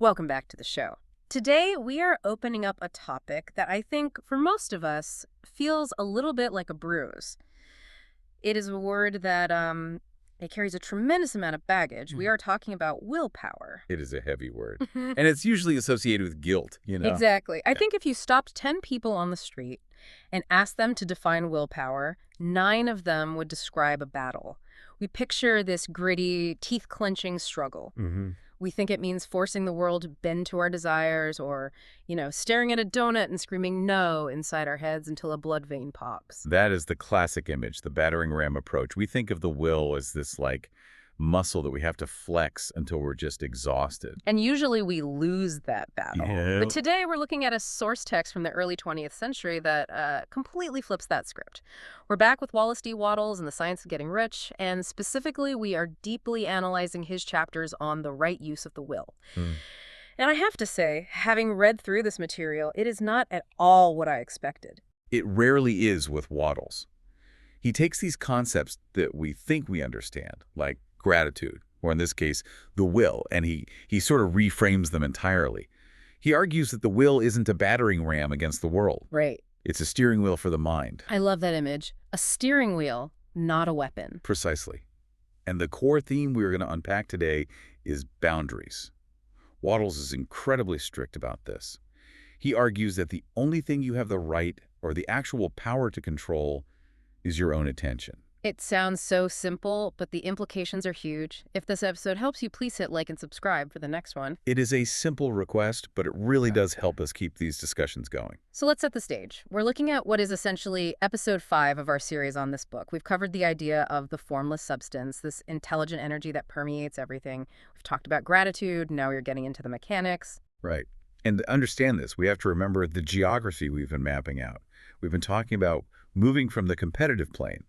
Welcome back to the show. Today, we are opening up a topic that I think, for most of us, feels a little bit like a bruise. It is a word that it carries a tremendous amount of baggage. We are talking about willpower. It is a heavy word. And it's usually associated with guilt. Exactly. I think if you stopped 10 people on the street and asked them to define willpower, 9 of them would describe a battle. We picture this gritty, teeth-clenching struggle. We think it means forcing the world to bend to our desires or, staring at a donut and screaming no inside our heads until a blood vein pops. That is the classic image, the battering ram approach. We think of the will as this, muscle that we have to flex until we're just exhausted. And usually we lose that battle. Yeah. But today we're looking at a source text from the early 20th century that completely flips that script. We're back with Wallace D. Wattles and the Science of Getting Rich, and specifically we are deeply analyzing his chapters on the right use of the will. And I have to say, having read through this material, it is not at all what I expected. It rarely is with Wattles. He takes these concepts that we think we understand, like gratitude, or in this case, the will, and he sort of reframes them entirely. He argues that the will isn't a battering ram against the world. Right. It's a steering wheel for the mind. I love that image. A steering wheel, not a weapon. Precisely. And the core theme we're going to unpack today is boundaries. Wattles is incredibly strict about this. He argues that the only thing you have the right or the actual power to control is your own attention. It sounds so simple, but the implications are huge. If this episode helps you, please hit like and subscribe for the next one. It is a simple request, but it really does help us keep these discussions going. So let's set the stage. We're looking at what is essentially episode 5 of our series on this book. We've covered the idea of the formless substance, this intelligent energy that permeates everything. We've talked about gratitude. Now we're getting into the mechanics. Right. And to understand this, we have to remember the geography we've been mapping out. We've been talking about moving from the competitive plane,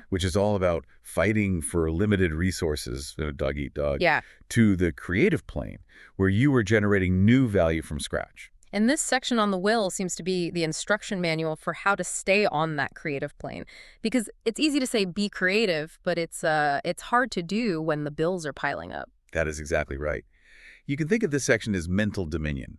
which is all about fighting for limited resources, dog eat dog, to the creative plane, where you are generating new value from scratch. And this section on the will seems to be the instruction manual for how to stay on that creative plane. Because it's easy to say be creative, but it's hard to do when the bills are piling up. That is exactly right. You can think of this section as mental dominion.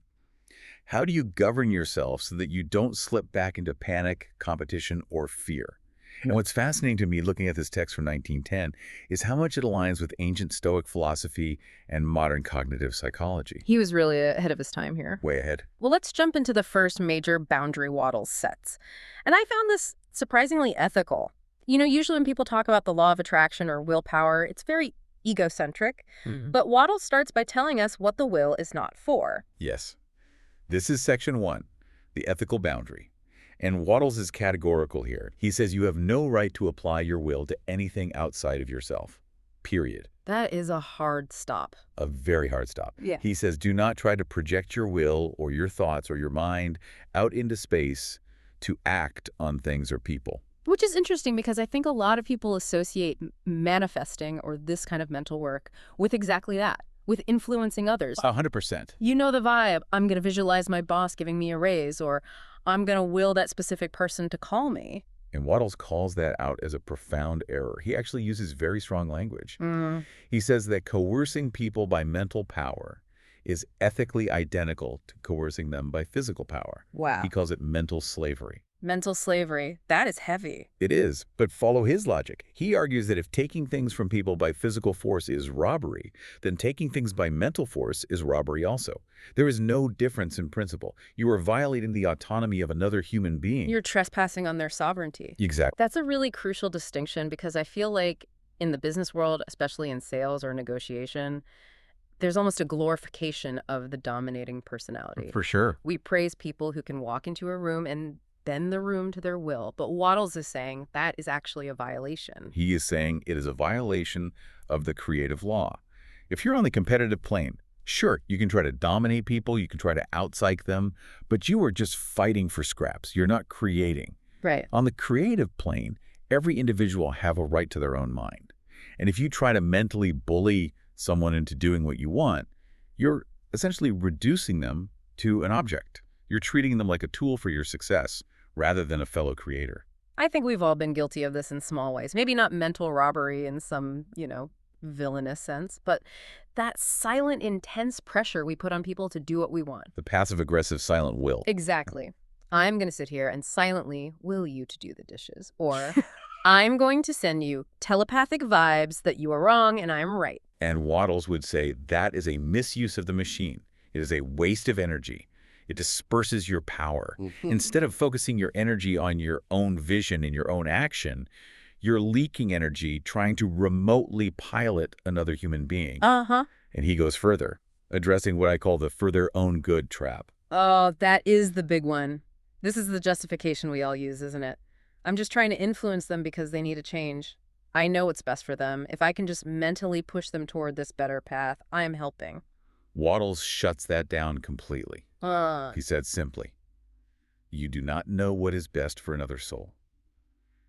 How do you govern yourself so that you don't slip back into panic, competition, or fear? And what's fascinating to me looking at this text from 1910 is how much it aligns with ancient Stoic philosophy and modern cognitive psychology. He was really ahead of his time here. Way ahead. Well, let's jump into the first major boundary Wattles sets. And I found this surprisingly ethical. Usually when people talk about the law of attraction or willpower, it's very egocentric. But Wattles starts by telling us what the will is not for. Yes. This is section 1, the ethical boundary. And Wattles is categorical here. He says you have no right to apply your will to anything outside of yourself, period. That is a hard stop. A very hard stop. Yeah. He says do not try to project your will or your thoughts or your mind out into space to act on things or people. Which is interesting because I think a lot of people associate manifesting or this kind of mental work with exactly that. With influencing others. 100%. You know the vibe. I'm going to visualize my boss giving me a raise, or I'm going to will that specific person to call me. And Wattles calls that out as a profound error. He actually uses very strong language. He says that coercing people by mental power is ethically identical to coercing them by physical power. Wow. He calls it mental slavery. Mental slavery. That is heavy. It is, but follow his logic. He argues that if taking things from people by physical force is robbery, then taking things by mental force is robbery also. There is no difference in principle. You are violating the autonomy of another human being. You're trespassing on their sovereignty. Exactly. That's a really crucial distinction because I feel like in the business world, especially in sales or negotiation, there's almost a glorification of the dominating personality. For sure. We praise people who can walk into a room and bend the room to their will. But Wattles is saying that is actually a violation. He is saying it is a violation of the creative law. If you're on the competitive plane, sure, you can try to dominate people, you can try to out-psych them, but you are just fighting for scraps. You're not creating. Right. On the creative plane, every individual have a right to their own mind. And if you try to mentally bully someone into doing what you want, you're essentially reducing them to an object. You're treating them like a tool for your success rather than a fellow creator. I think we've all been guilty of this in small ways. Maybe not mental robbery in some, villainous sense, but that silent, intense pressure we put on people to do what we want. The passive-aggressive silent will. Exactly. I'm going to sit here and silently will you to do the dishes. Or I'm going to send you telepathic vibes that you are wrong and I'm right. And Wattles would say that is a misuse of the machine. It is a waste of energy. It disperses your power. Instead of focusing your energy on your own vision and your own action, you're leaking energy trying to remotely pilot another human being. Uh-huh. And he goes further, addressing what I call the further own good trap. Oh, that is the big one. This is the justification we all use, isn't it? I'm just trying to influence them because they need a change. I know what's best for them. If I can just mentally push them toward this better path, I am helping. Wattles shuts that down completely. He said simply, you do not know what is best for another soul.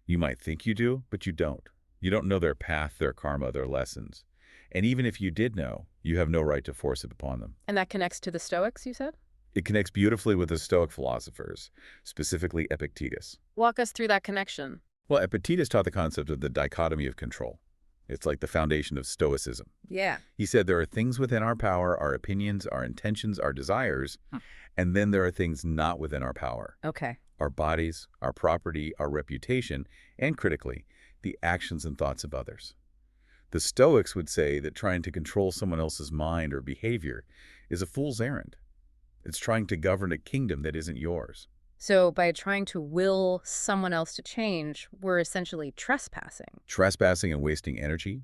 You might think you do, but you don't. You don't know their path, their karma, their lessons. And even if you did know, you have no right to force it upon them. And that connects to the Stoics, you said? It connects beautifully with the Stoic philosophers, specifically Epictetus. Walk us through that connection. Well, Epictetus taught the concept of the dichotomy of control. It's like the foundation of Stoicism. Yeah. He said there are things within our power, our opinions, our intentions, our desires, and then there are things not within our power. Okay. Our bodies, our property, our reputation, and critically, the actions and thoughts of others. The Stoics would say that trying to control someone else's mind or behavior is a fool's errand. It's trying to govern a kingdom that isn't yours. So by trying to will someone else to change, we're essentially trespassing. Trespassing and wasting energy.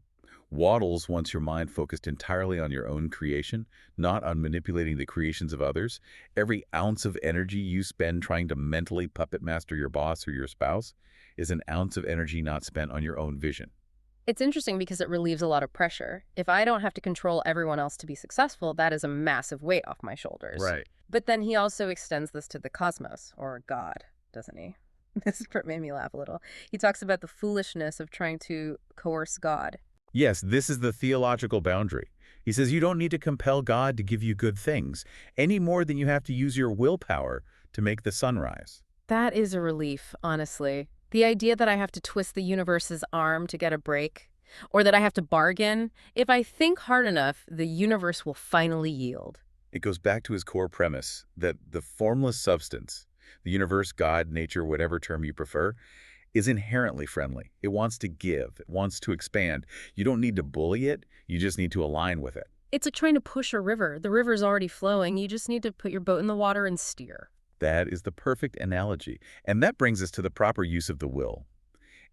Wattles wants your mind focused entirely on your own creation, not on manipulating the creations of others. Every ounce of energy you spend trying to mentally puppet master your boss or your spouse is an ounce of energy not spent on your own vision. It's interesting because it relieves a lot of pressure. If I don't have to control everyone else to be successful, that is a massive weight off my shoulders. Right. But then he also extends this to the cosmos, or God, doesn't he? This part made me laugh a little. He talks about the foolishness of trying to coerce God. Yes, this is the theological boundary. He says you don't need to compel God to give you good things, any more than you have to use your willpower to make the sun rise. That is a relief, honestly. The idea that I have to twist the universe's arm to get a break, or that I have to bargain, if I think hard enough, the universe will finally yield. It goes back to his core premise that the formless substance, the universe, God, nature, whatever term you prefer, is inherently friendly. It wants to give. It wants to expand. You don't need to bully it. You just need to align with it. It's like trying to push a river. The river's already flowing. You just need to put your boat in the water and steer. That is the perfect analogy. And that brings us to the proper use of the will.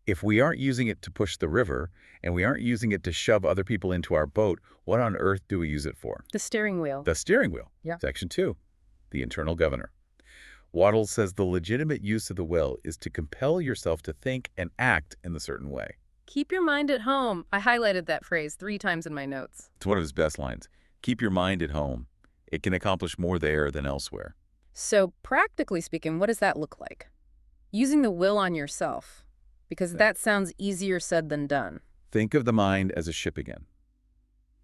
If we aren't using it to push the river, and we aren't using it to shove other people into our boat, what on earth do we use it for? The steering wheel. The steering wheel. Yeah. Section 2, the internal governor. Wattles says the legitimate use of the will is to compel yourself to think and act in a certain way. Keep your mind at home. I highlighted that phrase 3 times in my notes. It's one of his best lines. Keep your mind at home. It can accomplish more there than elsewhere. So practically speaking, what does that look like? Using the will on yourself. Because that sounds easier said than done. Think of the mind as a ship again.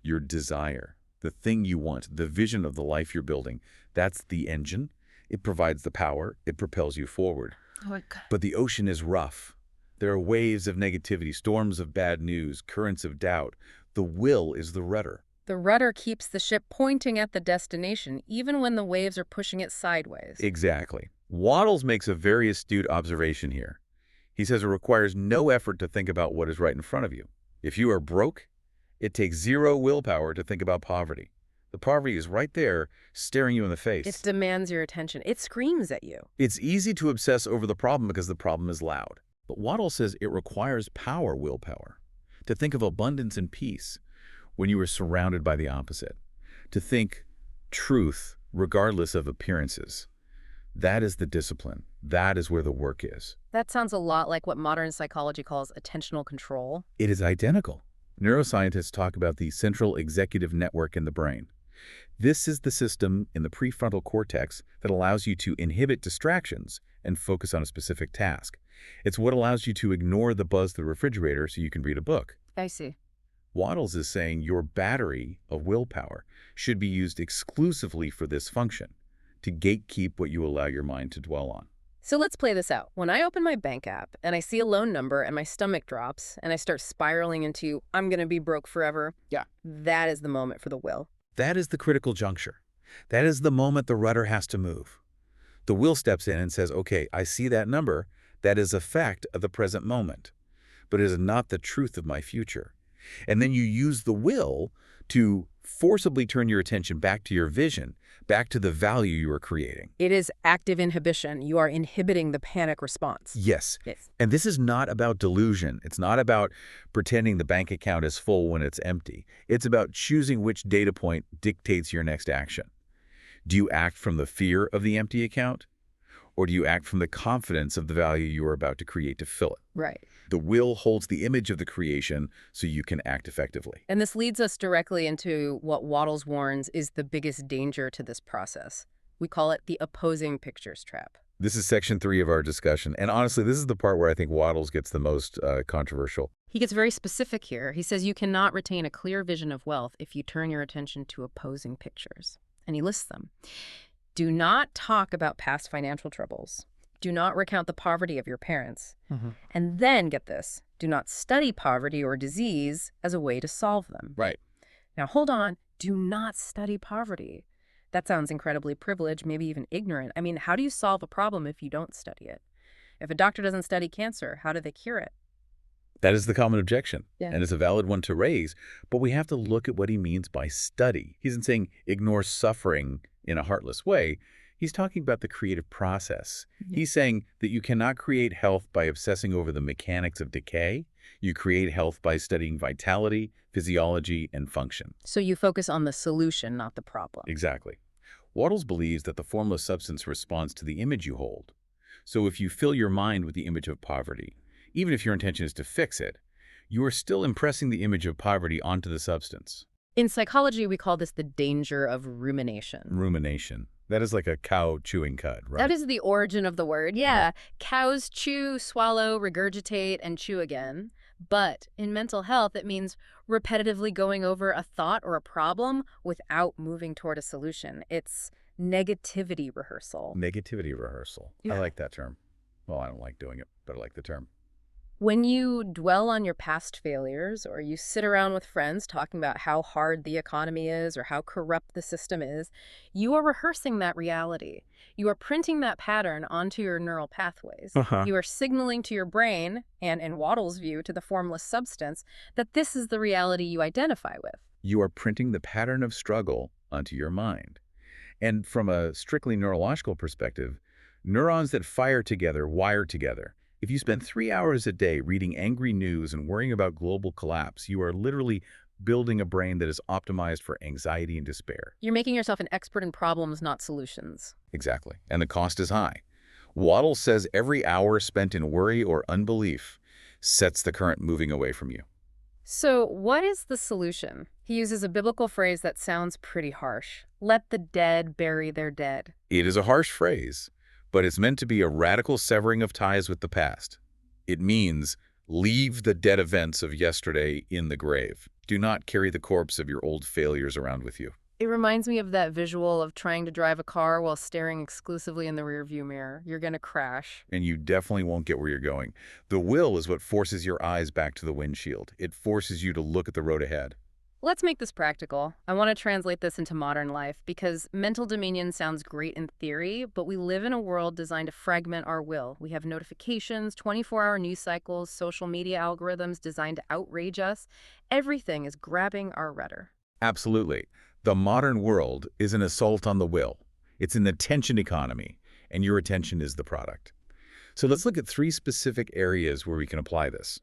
Your desire, the thing you want, the vision of the life you're building, that's the engine. It provides the power. It propels you forward. But the ocean is rough. There are waves of negativity, storms of bad news, currents of doubt. The will is the rudder. The rudder keeps the ship pointing at the destination, even when the waves are pushing it sideways. Exactly. Wattles makes a very astute observation here. He says it requires no effort to think about what is right in front of you. If you are broke, it takes 0 willpower to think about poverty. The poverty is right there, staring you in the face. It demands your attention. It screams at you. It's easy to obsess over the problem because the problem is loud. But Wattles says it requires power willpower. To think of abundance and peace when you are surrounded by the opposite. To think truth regardless of appearances. That is the discipline. That is where the work is. That sounds a lot like what modern psychology calls attentional control. It is identical. Neuroscientists talk about the central executive network in the brain. This is the system in the prefrontal cortex that allows you to inhibit distractions and focus on a specific task. It's what allows you to ignore the buzz of the refrigerator so you can read a book. I see. Wattles is saying your battery of willpower should be used exclusively for this function, to gatekeep what you allow your mind to dwell on. So let's play this out. When I open my bank app and I see a loan number and my stomach drops and I start spiraling into, I'm going to be broke forever. Yeah. That is the moment for the will. That is the critical juncture. That is the moment the rudder has to move. The will steps in and says, okay, I see that number. That is a fact of the present moment, but it is not the truth of my future. And then you use the will to forcibly turn your attention back to your vision, back to the value you are creating. It is active inhibition. You are inhibiting the panic response. Yes. Yes. And this is not about delusion. It's not about pretending the bank account is full when it's empty. It's about choosing which data point dictates your next action. Do you act from the fear of the empty account? Or do you act from the confidence of the value you are about to create to fill it? Right. The will holds the image of the creation so you can act effectively. And this leads us directly into what Wattles warns is the biggest danger to this process. We call it the opposing pictures trap. This is section 3 of our discussion. And honestly, this is the part where I think Wattles gets the most controversial. He gets very specific here. He says you cannot retain a clear vision of wealth if you turn your attention to opposing pictures. And he lists them. Do not talk about past financial troubles. Do not recount the poverty of your parents. And then, get this, do not study poverty or disease as a way to solve them. Right. Now, hold on. Do not study poverty. That sounds incredibly privileged, maybe even ignorant. I mean, how do you solve a problem if you don't study it? If a doctor doesn't study cancer, how do they cure it? That is the common objection, Yeah. and it's a valid one to raise, but we have to look at what he means by study. He isn't saying ignore suffering in a heartless way. He's talking about the creative process. He's saying that you cannot create health by obsessing over the mechanics of decay. You create health by studying vitality, physiology, and function. So you focus on the solution, not the problem. Exactly. Wattles believes that the formless substance responds to the image you hold. So if you fill your mind with the image of poverty, even if your intention is to fix it, you are still impressing the image of poverty onto the substance. In psychology, we call this the danger of rumination. Rumination. That is like a cow chewing cud, right? That is the origin of the word, yeah. Cows chew, swallow, regurgitate, and chew again. But in mental health, it means repetitively going over a thought or a problem without moving toward a solution. It's negativity rehearsal. Negativity rehearsal. Yeah. I like that term. Well, I don't like doing it, but I like the term. When you dwell on your past failures or you sit around with friends talking about how hard the economy is or how corrupt the system is, you are rehearsing that reality. You are printing that pattern onto your neural pathways. You are signaling to your brain, and in Wattles' view, to the formless substance, that this is the reality you identify with. You are printing the pattern of struggle onto your mind. And from a strictly neurological perspective, neurons that fire together wire together. If you spend 3 hours a day reading angry news and worrying about global collapse, you are literally building a brain that is optimized for anxiety and despair. You're making yourself an expert in problems, not solutions. Exactly. And the cost is high. Wattles says every hour spent in worry or unbelief sets the current moving away from you. So what is the solution? He uses a biblical phrase that sounds pretty harsh. Let the dead bury their dead. It is a harsh phrase, but it's meant to be a radical severing of ties with the past. It means leave the dead events of yesterday in the grave. Do not carry the corpse of your old failures around with you. It reminds me of that visual of trying to drive a car while staring exclusively in the rearview mirror. You're going to crash. And you definitely won't get where you're going. The will is what forces your eyes back to the windshield. It forces you to look at the road ahead. Let's make this practical. I want to translate this into modern life because mental dominion sounds great in theory, but we live in a world designed to fragment our will. We have notifications, 24-hour news cycles, social media algorithms designed to outrage us. Everything is grabbing our rudder. Absolutely. The modern world is an assault on the will. It's an attention economy, and your attention is the product. So let's look at 3 specific areas where we can apply this: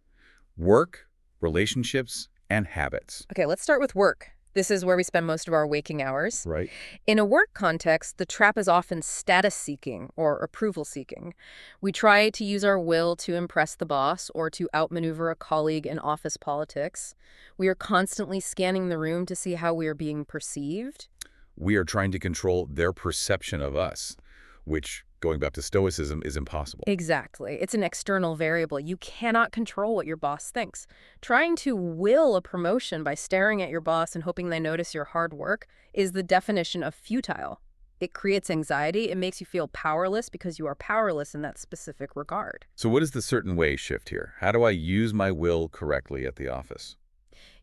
work, relationships, and habits. Okay, let's start with work. This is where we spend most of our waking hours. Right. In a work context, the trap is often status-seeking or approval-seeking. We try to use our will to impress the boss or to outmaneuver a colleague in office politics. We are constantly scanning the room to see how we are being perceived. We are trying to control their perception of us, which, going back to Stoicism, is impossible. Exactly. It's an external variable. You cannot control what your boss thinks. Trying to will a promotion by staring at your boss and hoping they notice your hard work is the definition of futile. It creates anxiety. It makes you feel powerless because you are powerless in that specific regard. So what is the certain way shift here? How do I use my will correctly at the office?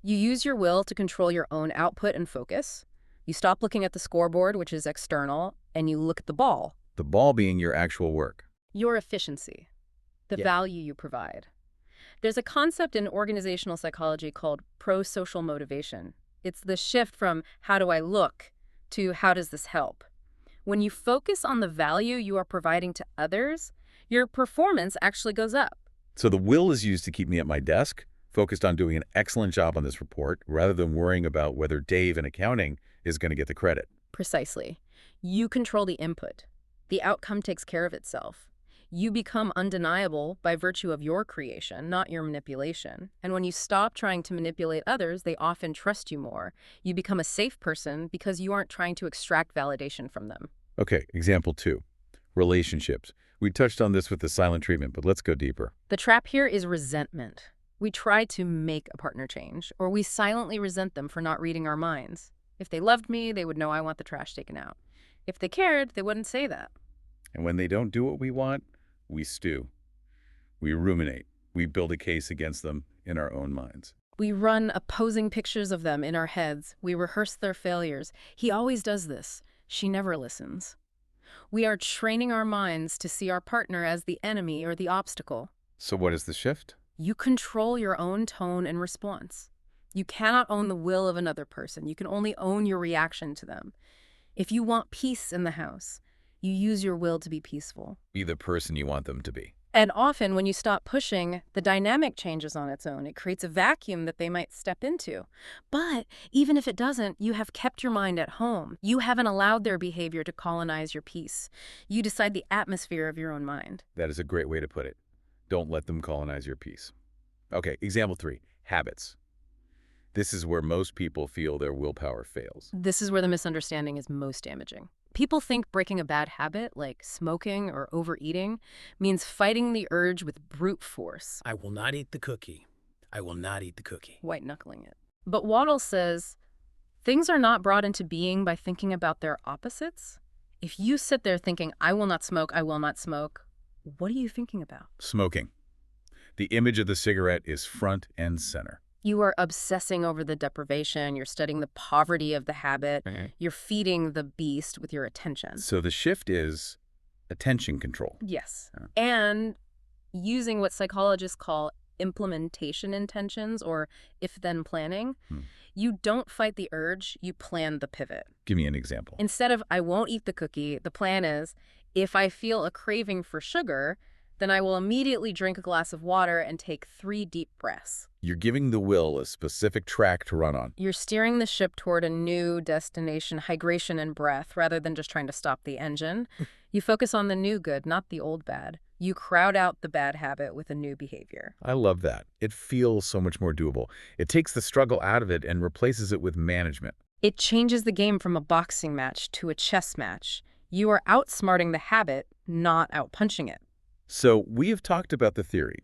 You use your will to control your own output and focus. You stop looking at the scoreboard, which is external, and you look at the ball, The ball being your actual work. your efficiency, the Yeah. value you provide. There's a concept in organizational psychology called pro-social motivation. It's the shift from how do I look to how does this help? When you focus on the value you are providing to others, your performance actually goes up. So the will is used to keep me at my desk, focused on doing an excellent job on this report, rather than worrying about whether Dave in accounting is going to get the credit. Precisely. You control the input. The outcome takes care of itself. You become undeniable by virtue of your creation, not your manipulation. And when you stop trying to manipulate others, they often trust you more. You become a safe person because you aren't trying to extract validation from them. Okay, example 2. Relationships. We touched on this with the silent treatment, but let's go deeper. The trap here is resentment. We try to make a partner change, or we silently resent them for not reading our minds. If they loved me, they would know I want the trash taken out. If they cared, they wouldn't say that. And when they don't do what we want, we stew. We ruminate. We build a case against them in our own minds. We run opposing pictures of them in our heads. We rehearse their failures. He always does this. She never listens. We are training our minds to see our partner as the enemy or the obstacle. So what is the shift? You control your own tone and response. You cannot own the will of another person. You can only own your reaction to them. If you want peace in the house, you use your will to be peaceful. Be the person you want them to be. And often when you stop pushing, the dynamic changes on its own. It creates a vacuum that they might step into. But even if it doesn't, you have kept your mind at home. You haven't allowed their behavior to colonize your peace. You decide the atmosphere of your own mind. That is a great way to put it. Don't let them colonize your peace. Okay, example 3, habits. This is where most people feel their willpower fails. This is where the misunderstanding is most damaging. People think breaking a bad habit, like smoking or overeating, means fighting the urge with brute force. I will not eat the cookie. I will not eat the cookie. White-knuckling it. But Wattles says, things are not brought into being by thinking about their opposites. If you sit there thinking, I will not smoke, what are you thinking about? Smoking. The image of the cigarette is front and center. You are obsessing over the deprivation. You're studying the poverty of the habit. You're feeding the beast with your attention. So the shift is attention control. Yes. And using what psychologists call implementation intentions or if-then planning. You don't fight the urge, you plan the pivot. Give me an example. Instead of I won't eat the cookie, the plan is if I feel a craving for sugar, then I will immediately drink a glass of water and take 3 deep breaths. You're giving the will a specific track to run on. You're steering the ship toward a new destination, hydration and breath, rather than just trying to stop the engine. You focus on the new good, not the old bad. You crowd out the bad habit with a new behavior. I love that. It feels so much more doable. It takes the struggle out of it and replaces it with management. It changes the game from a boxing match to a chess match. You are outsmarting the habit, not outpunching it. So we have talked about the theory.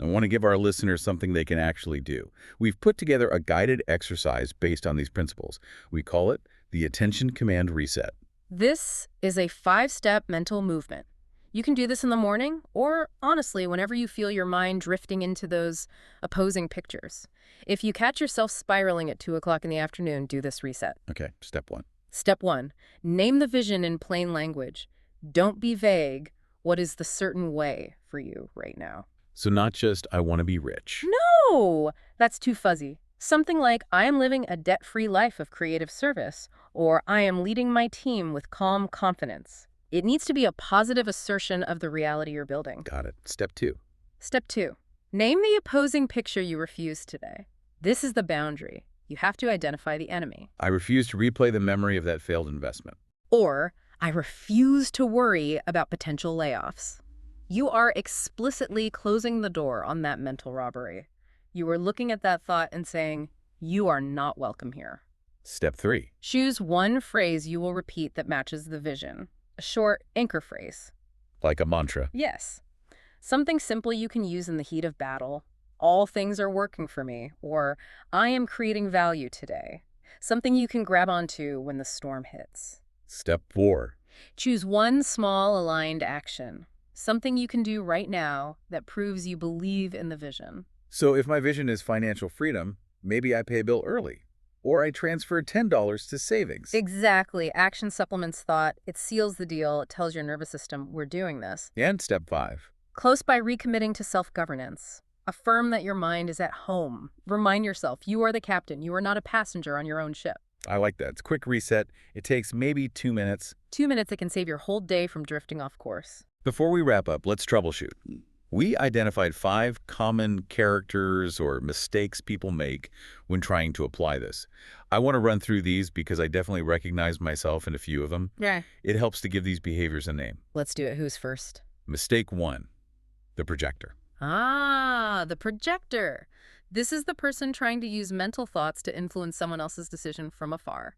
I want to give our listeners something they can actually do. We've put together a guided exercise based on these principles. We call it the Attention Command Reset. This is a 5-step mental movement. You can do this in the morning or, honestly, whenever you feel your mind drifting into those opposing pictures. If you catch yourself spiraling at 2 o'clock in the afternoon, do this reset. Okay, step 1. Step 1, name the vision in plain language. Don't be vague. What is the certain way for you right now? So not just, I want to be rich. No, that's too fuzzy. Something like, I am living a debt-free life of creative service, or I am leading my team with calm confidence. It needs to be a positive assertion of the reality you're building. Got it. Step 2. Step 2, name the opposing picture you refuse today. This is the boundary. You have to identify the enemy. I refuse to replay the memory of that failed investment. Or, I refuse to worry about potential layoffs. You are explicitly closing the door on that mental robbery. You are looking at that thought and saying, you are not welcome here. Step 3. Choose one phrase you will repeat that matches the vision. A short anchor phrase. Like a mantra. Yes. Something simple you can use in the heat of battle. All things are working for me. Or, I am creating value today. Something you can grab onto when the storm hits. Step 4. Choose one small aligned action, something you can do right now that proves you believe in the vision. So if my vision is financial freedom, maybe I pay a bill early, or I transfer $10 to savings. Exactly. Action supplements thought. It seals the deal. It tells your nervous system, we're doing this. And step 5. Close by recommitting to self-governance. Affirm that your mind is at home. Remind yourself you are the captain. You are not a passenger on your own ship. I like that. It's a quick reset. It takes maybe 2 minutes. 2 minutes that can save your whole day from drifting off course. Before we wrap up, let's troubleshoot. We identified 5 common characters or mistakes people make when trying to apply this. I want to run through these because I definitely recognize myself in a few of them. Yeah. It helps to give these behaviors a name. Let's do it. Who's first? Mistake 1, the projector. Ah, the projector. This is the person trying to use mental thoughts to influence someone else's decision from afar.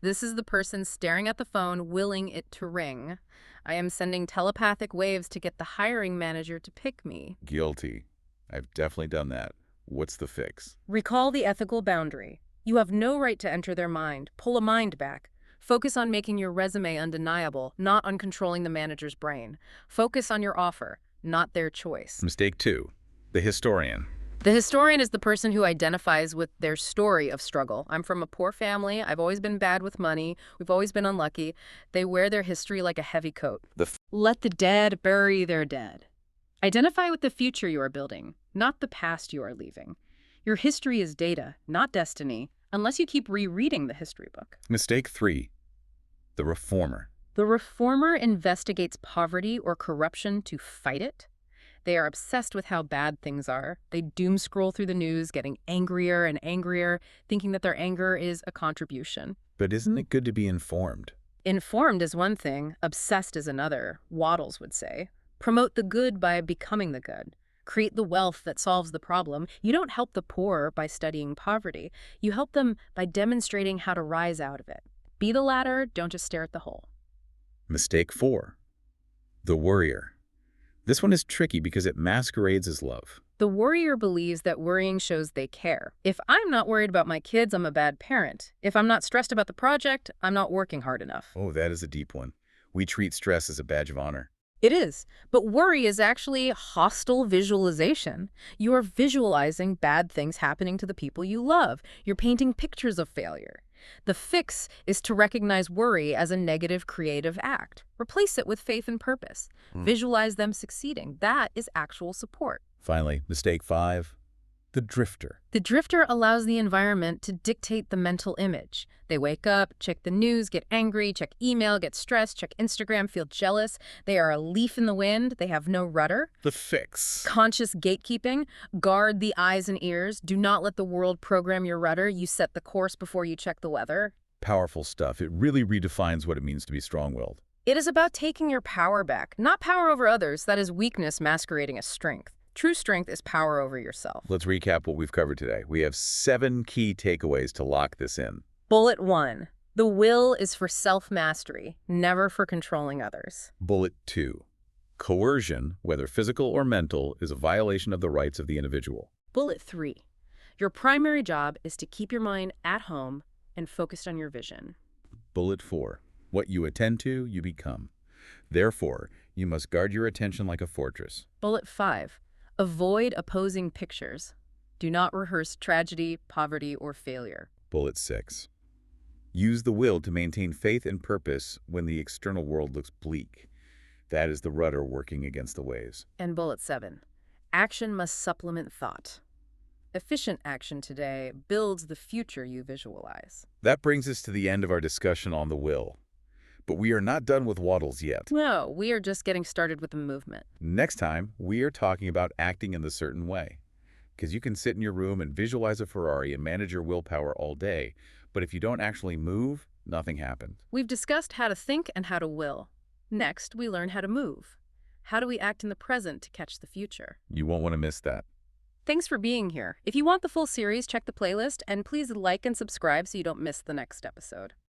This is the person staring at the phone, willing it to ring. I am sending telepathic waves to get the hiring manager to pick me. Guilty. I've definitely done that. What's the fix? Recall the ethical boundary. You have no right to enter their mind. Pull a mind back. Focus on making your resume undeniable, not on controlling the manager's brain. Focus on your offer, not their choice. Mistake 2, the historian. The historian is the person who identifies with their story of struggle. I'm from a poor family. I've always been bad with money. We've always been unlucky. They wear their history like a heavy coat. Let the dead bury their dead. Identify with the future you are building, not the past you are leaving. Your history is data, not destiny, unless you keep rereading the history book. Mistake 3, the reformer. The reformer investigates poverty or corruption to fight it. They are obsessed with how bad things are. They doom scroll through the news, getting angrier and angrier, thinking that their anger is a contribution. But isn't it good to be informed? Informed is one thing, obsessed is another, Wattles would say. Promote the good by becoming the good. Create the wealth that solves the problem. You don't help the poor by studying poverty. You help them by demonstrating how to rise out of it. Be the ladder, don't just stare at the hole. Mistake 4, the worrier. This one is tricky because it masquerades as love. The worrier believes that worrying shows they care. If I'm not worried about my kids, I'm a bad parent. If I'm not stressed about the project, I'm not working hard enough. Oh, that is a deep one. We treat stress as a badge of honor. It is, but worry is actually hostile visualization. You are visualizing bad things happening to the people you love. You're painting pictures of failure. The fix is to recognize worry as a negative creative act. Replace it with faith and purpose. Visualize them succeeding. That is actual support. Finally, mistake 5, the drifter. The drifter allows the environment to dictate the mental image. They wake up, check the news, get angry, check email, get stressed, check Instagram, feel jealous. They are a leaf in the wind. They have no rudder. The fix. Conscious gatekeeping. Guard the eyes and ears. Do not let the world program your rudder. You set the course before you check the weather. Powerful stuff. It really redefines what it means to be strong-willed. It is about taking your power back, not power over others. That is weakness masquerading as strength. True strength is power over yourself. Let's recap what we've covered today. We have 7 key takeaways to lock this in. Bullet 1. The will is for self-mastery, never for controlling others. Bullet 2. Coercion, whether physical or mental, is a violation of the rights of the individual. Bullet 3. Your primary job is to keep your mind at home and focused on your vision. Bullet 4. What you attend to, you become. Therefore, you must guard your attention like a fortress. Bullet 5. Avoid opposing pictures. Do not rehearse tragedy, poverty, or failure. Bullet 6. Use the will to maintain faith and purpose when the external world looks bleak. That is the rudder working against the waves. And bullet 7. Action must supplement thought. Efficient action today builds the future you visualize. That brings us to the end of our discussion on the will. But we are not done with Wattles yet. No, we are just getting started with the movement. Next time, we are talking about acting in the certain way. Because you can sit in your room and visualize a Ferrari and manage your willpower all day, but if you don't actually move, nothing happens. We've discussed how to think and how to will. Next, we learn how to move. How do we act in the present to catch the future? You won't want to miss that. Thanks for being here. If you want the full series, check the playlist, and please like and subscribe so you don't miss the next episode.